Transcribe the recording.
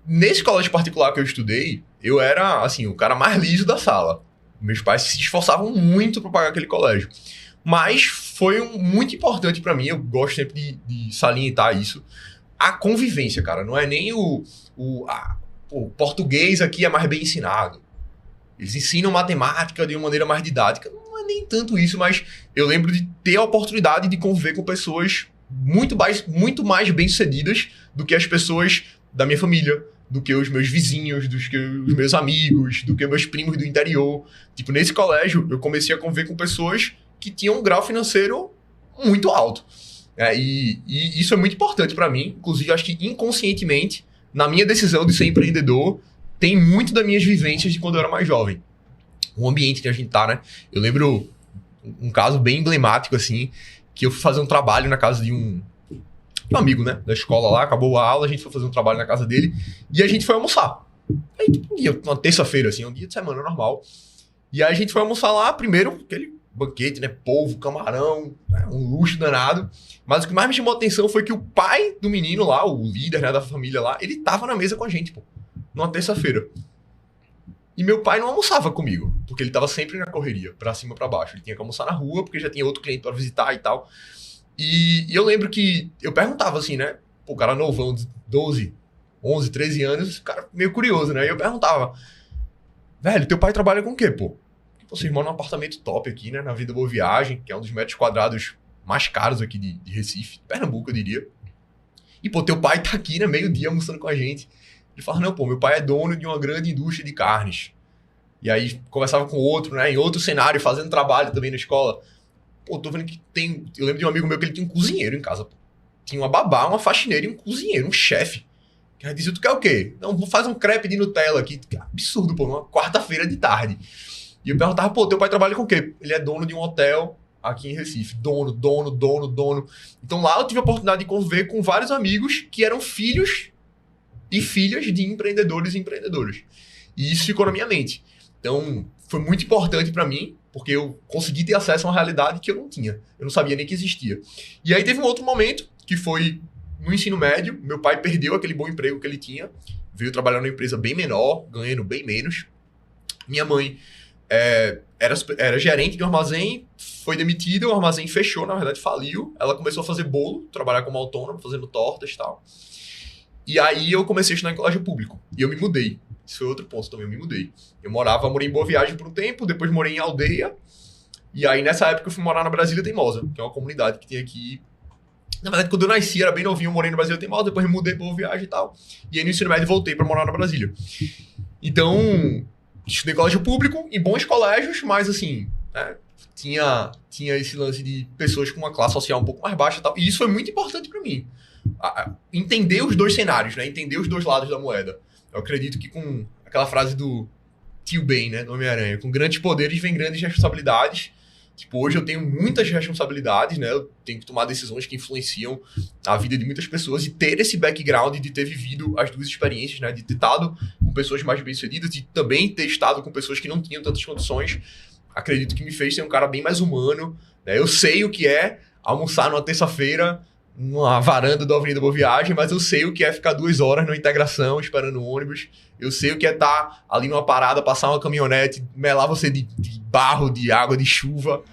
nesse colégio particular que eu estudei, eu era, assim, o cara mais liso da sala. Meus pais se esforçavam muito para pagar aquele colégio. Mas foi muito importante para mim, eu gosto sempre de salientar isso, a convivência, cara. Não é nem o português aqui é mais bem ensinado. Eles ensinam matemática de uma maneira mais didática. Não é nem tanto isso, mas eu lembro de ter a oportunidade de conviver com pessoas muito mais bem-sucedidas do que as pessoas da minha família, do que os meus vizinhos, do que os meus amigos, do que meus primos do interior. Tipo, nesse colégio, eu comecei a conviver com pessoas que tinham um grau financeiro muito alto. E isso é muito importante para mim. Inclusive, acho que inconscientemente, na minha decisão de ser empreendedor, tem muito das minhas vivências de quando eu era mais jovem. O ambiente que a gente tá, né? Eu lembro um caso bem emblemático, assim, que eu fui fazer um trabalho na casa de um amigo, né? Da escola lá, acabou a aula, a gente foi fazer um trabalho na casa dele e a gente foi almoçar. Aí, tipo, uma terça-feira, assim, um dia de semana normal. E aí a gente foi almoçar lá, primeiro, aquele banquete, né? Polvo, camarão, né? Um luxo danado. Mas o que mais me chamou a atenção foi que o pai do menino lá, o líder, né, da família lá, ele tava na mesa com a gente, pô. Numa terça-feira. E meu pai não almoçava comigo, porque ele tava sempre na correria, pra cima, pra baixo. Ele tinha que almoçar na rua, porque já tinha outro cliente pra visitar e tal. E eu lembro que eu perguntava assim, né? Pô, o cara novão, de 12, 11, 13 anos, o cara meio curioso, né? E eu perguntava, velho, teu pai trabalha com o quê, pô? Vocês moram num apartamento top aqui, né? Na Vida Boa Viagem, que é um dos metros quadrados mais caros aqui de Recife, Pernambuco, eu diria. E, pô, teu pai tá aqui, né? Meio-dia almoçando com a gente. Ele fala, não, pô, meu pai é dono de uma grande indústria de carnes. E aí conversava com outro, né? Em outro cenário, fazendo trabalho também na escola. Pô, tô vendo que tem... Eu lembro de um amigo meu que ele tinha um cozinheiro em casa, pô. Tinha uma babá, uma faxineira e um cozinheiro, um chefe. Que dizia, tu quer o quê? Não, faz um crepe de Nutella aqui. Que absurdo, pô, uma quarta-feira de tarde. E eu perguntava, pô, teu pai trabalha com o quê? Ele é dono de um hotel aqui em Recife. Dono. Então lá eu tive a oportunidade de conviver com vários amigos que eram filhos e filhas de empreendedores e empreendedoras. E isso ficou na minha mente. Então, foi muito importante para mim, porque eu consegui ter acesso a uma realidade que eu não tinha. Eu não sabia nem que existia. E aí teve um outro momento, que foi no ensino médio. Meu pai perdeu aquele bom emprego que ele tinha, veio trabalhar numa empresa bem menor, ganhando bem menos. Minha mãe era gerente de um armazém, foi demitida, o armazém fechou, na verdade faliu. Ela começou a fazer bolo, trabalhar como autônoma, fazendo tortas e tal. E aí eu comecei a estudar em colégio público. E eu me mudei. Isso foi outro ponto também, eu me mudei. Morei em Boa Viagem por um tempo, depois morei em Aldeia. E aí nessa época eu fui morar na Brasília Teimosa, que é uma comunidade que tem aqui... Na verdade, quando eu nasci, era bem novinho, eu morei na Brasília Teimosa, depois me mudei para Boa Viagem e tal. E aí no ensino médio voltei para morar na Brasília. Então, estudei em colégio público, em bons colégios, mas assim, né, tinha esse lance de pessoas com uma classe social um pouco mais baixa e tal. E isso foi muito importante para mim. Entender os dois cenários, né? Entender os dois lados da moeda. Eu acredito que com aquela frase do Tio Ben, né, do Homem-Aranha, com grandes poderes vem grandes responsabilidades. Tipo, hoje eu tenho muitas responsabilidades, né? Eu tenho que tomar decisões que influenciam a vida de muitas pessoas e ter esse background de ter vivido as duas experiências, né? De ter estado com pessoas mais bem-sucedidas e também ter estado com pessoas que não tinham tantas condições. Acredito que me fez ser um cara bem mais humano, né? Eu sei o que é almoçar numa terça-feira numa varanda da Avenida Boa Viagem, mas eu sei o que é ficar 2 horas na integração esperando o ônibus. Eu sei o que é estar ali numa parada, passar uma caminhonete, melar você de barro, de água, de chuva.